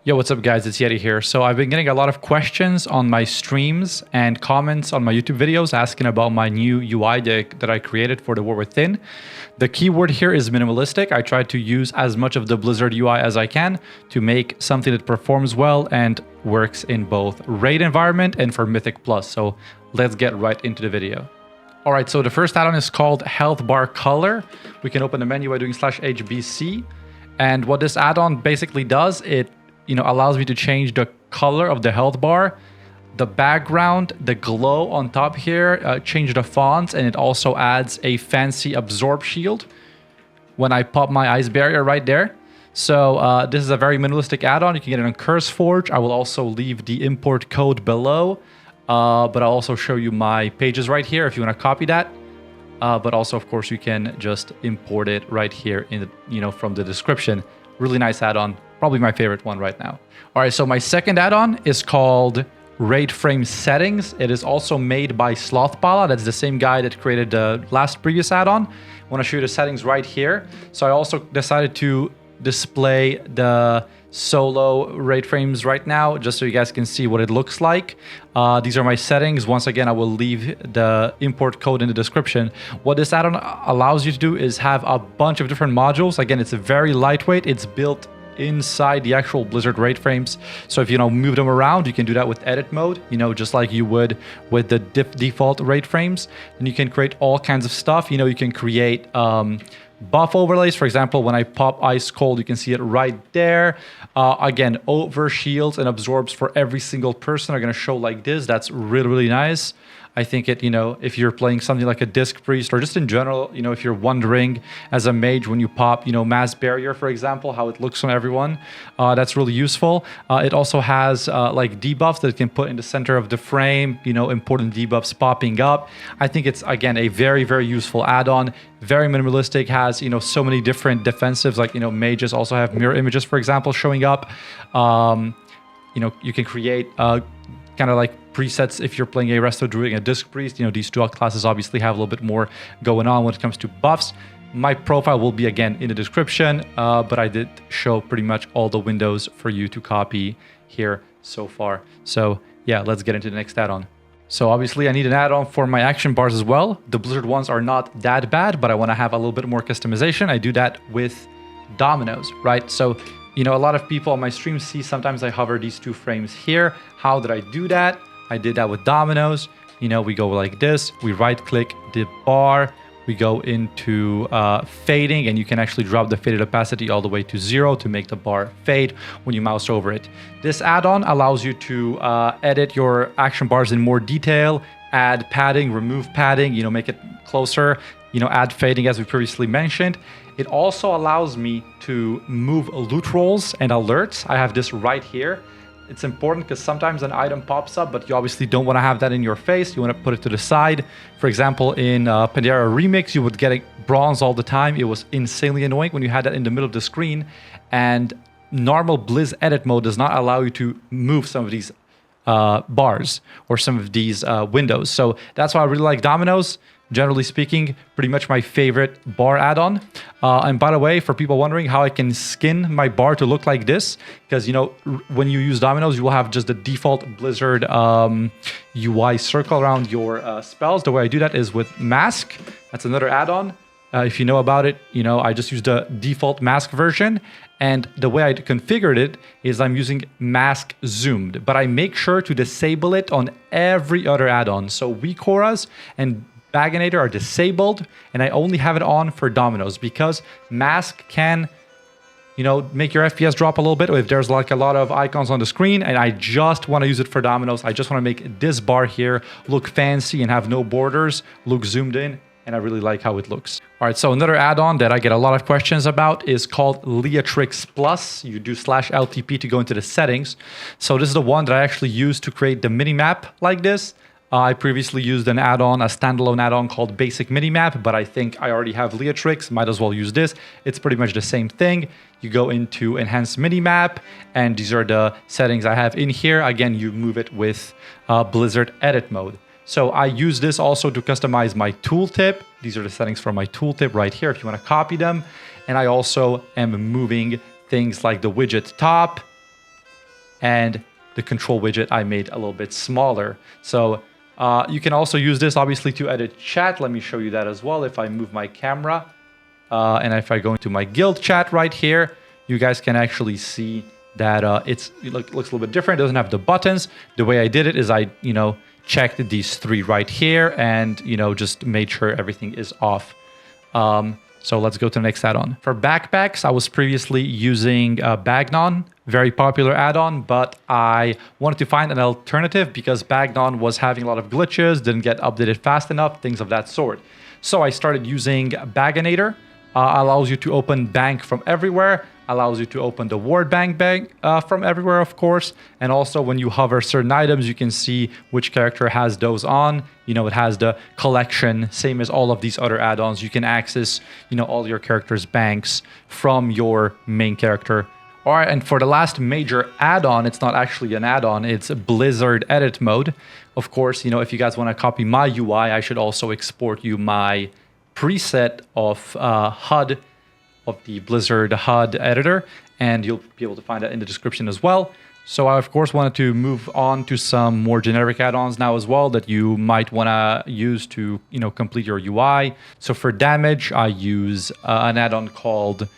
Yo, what's up guys, it's Yeti here. So I've been getting a lot of questions on my streams and comments on my YouTube videos asking about my new UI that I created for the War Within. The keyword here is minimalistic. I tried to use as much of the Blizzard UI as I can to make something that performs well and works in both raid environment and for Mythic Plus. So let's get right into the video. All right, so the first add-on is called Health Bar Color. We can open the menu by doing /HBC. And what this add-on basically does, it allows me to change the color of the health bar, the background, the glow on top here, change the fonts, and it also adds a fancy absorb shield when I pop my ice barrier right there. So this is a very minimalistic add-on. You can get it on CurseForge. I will also leave the import code below, but I'll also show you my pages right here if you want to copy that. But also, of course, you can just import it right here in the, from the description. Really nice add-on. Probably my favorite one right now. All right, so my second add-on is called Raid Frame Settings. It is also made by Slothbala. That's the same guy that created the previous add-on. I want to show you the settings right here. So I also decided to display the solo raid frames right now, just so you guys can see what it looks like. These are my settings. Once again, I will leave the import code in the description. What this add-on allows you to do is have a bunch of different modules. Again, it's very lightweight. It's built inside the actual Blizzard raid frames. So if you move them around, you can do that with edit mode, just like you would with the default raid frames. And you can create all kinds of stuff. You can create buff overlays. For example, when I pop ice cold, you can see it right there. Again, over shields and absorbs for every single person are going to show like this. That's really, really nice. I think it, if you're playing something like a Disc Priest or just in general, if you're wondering as a mage when you pop, Mass Barrier, for example, how it looks on everyone, that's really useful. It also has like debuffs that it can put in the center of the frame, important debuffs popping up. I think it's, again, a very, very useful add-on. Very minimalistic, has, so many different defensives, like, mages also have mirror images, for example, showing up. You can create kind of like presets if you're playing a Resto Druid and a Disc Priest. These two classes obviously have a little bit more going on when it comes to buffs. My profile will be, again, in the description, but I did show pretty much all the windows for you to copy here so far. So yeah, let's get into the next add-on. So obviously I need an add-on for my action bars as well. The Blizzard ones are not that bad, but I want to have a little bit more customization. I do that with Dominos, right? So a lot of people on my stream see sometimes I hover these two frames here. How did I do that? I did that with Dominos. We go like this. We right-click the bar. We go into fading, and you can actually drop the faded opacity all the way to 0 to make the bar fade when you mouse over it. This add-on allows you to edit your action bars in more detail, add padding, remove padding, make it closer, add fading as we previously mentioned. It also allows me to move loot rolls and alerts. I have this right here. It's important because sometimes an item pops up, but you obviously don't want to have that in your face. You want to put it to the side. For example, in Pandera Remix, you would get a bronze all the time. It was insanely annoying when you had that in the middle of the screen. And normal Blizz edit mode does not allow you to move some of these bars or some of these windows. So that's why I really like Dominos. Generally speaking, pretty much my favorite bar add-on. And by the way, for people wondering how I can skin my bar to look like this, because when you use Dominos, you will have just the default Blizzard UI circle around your spells. The way I do that is with Mask. That's another add-on. If you know about it, I just use the default Mask version. And the way I configured it is I'm using Mask Zoomed, but I make sure to disable it on every other add-on. So Weak Auras and Baganator are disabled, and I only have it on for Dominos because Mask can, make your FPS drop a little bit if there's like a lot of icons on the screen, and I just want to use it for Dominos. I just want to make this bar here look fancy and have no borders, look zoomed in, and I really like how it looks. All right, so another add-on that I get a lot of questions about is called Leatrix Plus. You do /LTP to go into the settings. So this is the one that I actually use to create the mini map like this. I previously used an add-on, a standalone add-on called Basic Minimap, but I think I already have Leotrix, might as well use this. It's pretty much the same thing. You go into Enhanced Minimap, and these are the settings I have in here. Again, you move it with Blizzard Edit Mode. So I use this also to customize my tooltip. These are the settings for my tooltip right here if you want to copy them. And I also am moving things like the widget top, and the control widget I made a little bit smaller. So you can also use this obviously to edit chat. Let me show you that as well. If I move my camera and if I go into my guild chat right here, you guys can actually see that it looks a little bit different. It doesn't have the buttons. The way I did it is I, checked these 3 right here and, just made sure everything is off. So let's go to the next add-on. For backpacks, I was previously using Bagnon, very popular add-on, but I wanted to find an alternative because Bagnon was having a lot of glitches, didn't get updated fast enough, things of that sort. So I started using Baganator. Allows you to open bank from everywhere, allows you to open the ward bank from everywhere, of course. And also when you hover certain items, you can see which character has those on. It has the collection, same as all of these other add-ons. You can access, all your characters' banks from your main character. All right, and for the last major add-on, it's not actually an add-on, it's Blizzard edit mode. Of course, if you guys want to copy my UI, I should also export you my preset of HUD, of the Blizzard HUD editor, and you'll be able to find that in the description as well. So I, of course, wanted to move on to some more generic add-ons now as well that you might want to use to, complete your UI. So for damage, I use an add-on called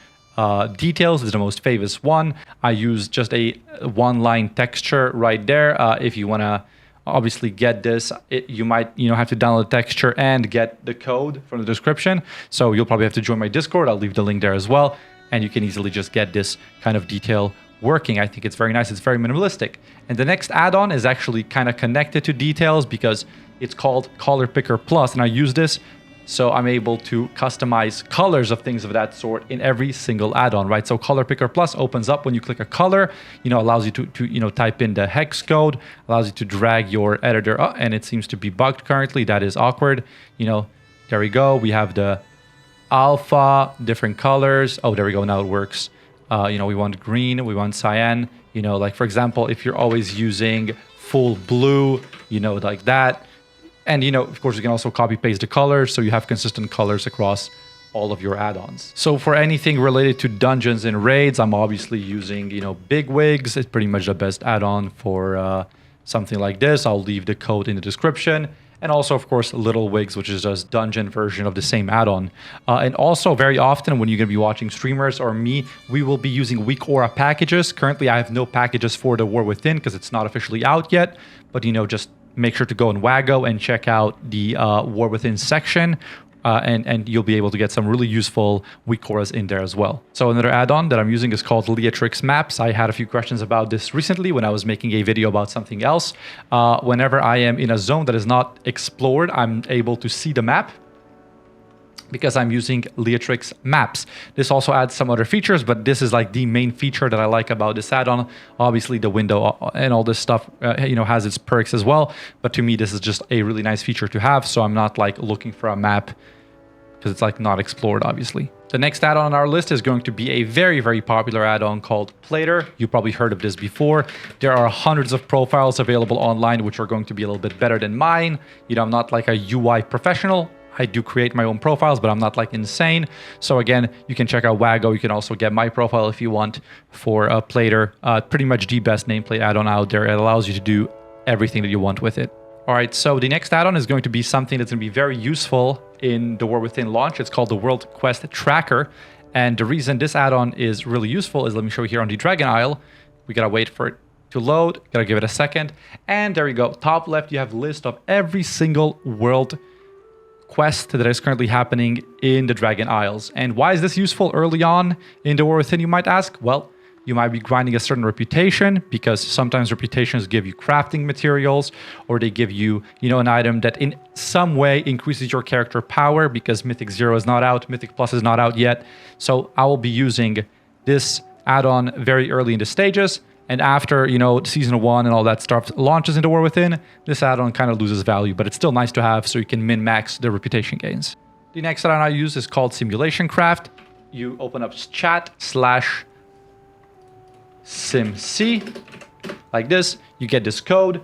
Details. Is the most famous one. I use just a one-line texture right there. If you want to obviously get this, you might have to download the texture and get the code from the description. So you'll probably have to join my Discord. I'll leave the link there as well, and you can easily just get this kind of detail working. I think it's very nice. It's very minimalistic. And the next add-on is actually kind of connected to Details because it's called Color Picker Plus, and I use this so I'm able to customize colors of things of that sort in every single add-on, right? So Color Picker Plus opens up when you click a color, allows you to type in the hex code, allows you to drag your editor up, and it seems to be bugged currently. That is awkward. There we go. We have the alpha, different colors. Oh, there we go. Now it works. We want green, we want cyan, like for example, if you're always using full blue, like that. And, of course, you can also copy paste the colors so you have consistent colors across all of your add-ons. So for anything related to dungeons and raids, I'm obviously using, Big Wigs. It's pretty much the best add-on for something like this. I'll leave the code in the description. And also, of course, Little Wigs, which is just dungeon version of the same add-on. And also very often when you're going to be watching streamers or me, we will be using weak aura packages. Currently, I have no packages for the War Within because it's not officially out yet. But, just make sure to go on Wago and check out the War Within section. And you'll be able to get some really useful weak auras in there as well. So another add-on that I'm using is called Leatrix Maps. I had a few questions about this recently when I was making a video about something else. Whenever I am in a zone that is not explored, I'm able to see the map because I'm using Leatrix Maps. This also adds some other features, but this is like the main feature that I like about this add-on. Obviously, the window and all this stuff, has its perks as well. But to me, this is just a really nice feature to have. So I'm not like looking for a map because it's like not explored, obviously. The next add-on on our list is going to be a very, very popular add-on called Plater. You probably heard of this before. There are hundreds of profiles available online, which are going to be a little bit better than mine. I'm not like a UI professional. I do create my own profiles, but I'm not like insane. So again, you can check out Wago. You can also get my profile if you want for Plater. Pretty much the best nameplate add-on out there. It allows you to do everything that you want with it. All right, so the next add-on is going to be something that's going to be very useful in the War Within launch. It's called the World Quest Tracker. And the reason this add-on is really useful is, let me show you here on the Dragon Isle. We got to wait for it to load. Got to give it a second. And there you go. Top left, you have a list of every single world quest that is currently happening in the Dragon Isles. And why is this useful early on in the War Within, you might ask? Well, you might be grinding a certain reputation because sometimes reputations give you crafting materials, or they give you, an item that in some way increases your character power because Mythic 0 is not out, Mythic Plus is not out yet. So I will be using this add-on very early in the stages. And after, Season 1 and all that stuff launches into War Within, this add-on kind of loses value, but it's still nice to have so you can min-max the reputation gains. The next add-on I use is called Simulationcraft. You open up chat/simc like this. You get this code.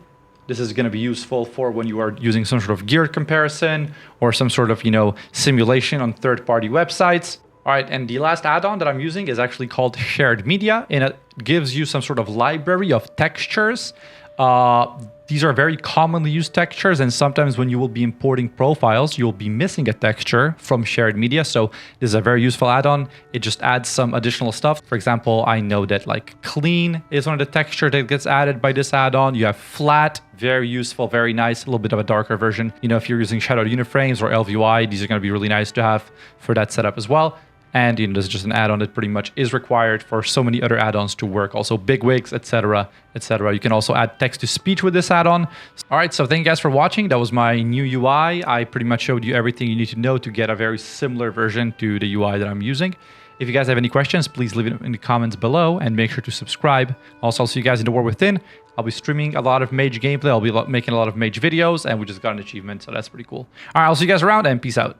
This is going to be useful for when you are using some sort of gear comparison or some sort of, simulation on third-party websites. All right, and the last add-on that I'm using is actually called SharedMedia, and it gives you some sort of library of textures. These are very commonly used textures, and sometimes when you will be importing profiles, you'll be missing a texture from SharedMedia. So this is a very useful add-on. It just adds some additional stuff. For example, I know that like clean is one of the textures that gets added by this add-on. You have flat, very useful, very nice, a little bit of a darker version. You know, if you're using shadow uniframes or LVY, these are going to be really nice to have for that setup as well. And you know, this is just an add-on that pretty much is required for so many other add-ons to work. Also big wigs, etc., etc. You can also add text-to-speech with this add-on. All right, so thank you guys for watching. That was my new UI. I pretty much showed you everything you need to know to get a very similar version to the UI that I'm using. If you guys have any questions, please leave it in the comments below and make sure to subscribe. Also, I'll see you guys in the World Within. I'll be streaming a lot of mage gameplay. I'll be making a lot of mage videos, and we just got an achievement, so that's pretty cool. All right, I'll see you guys around, and peace out.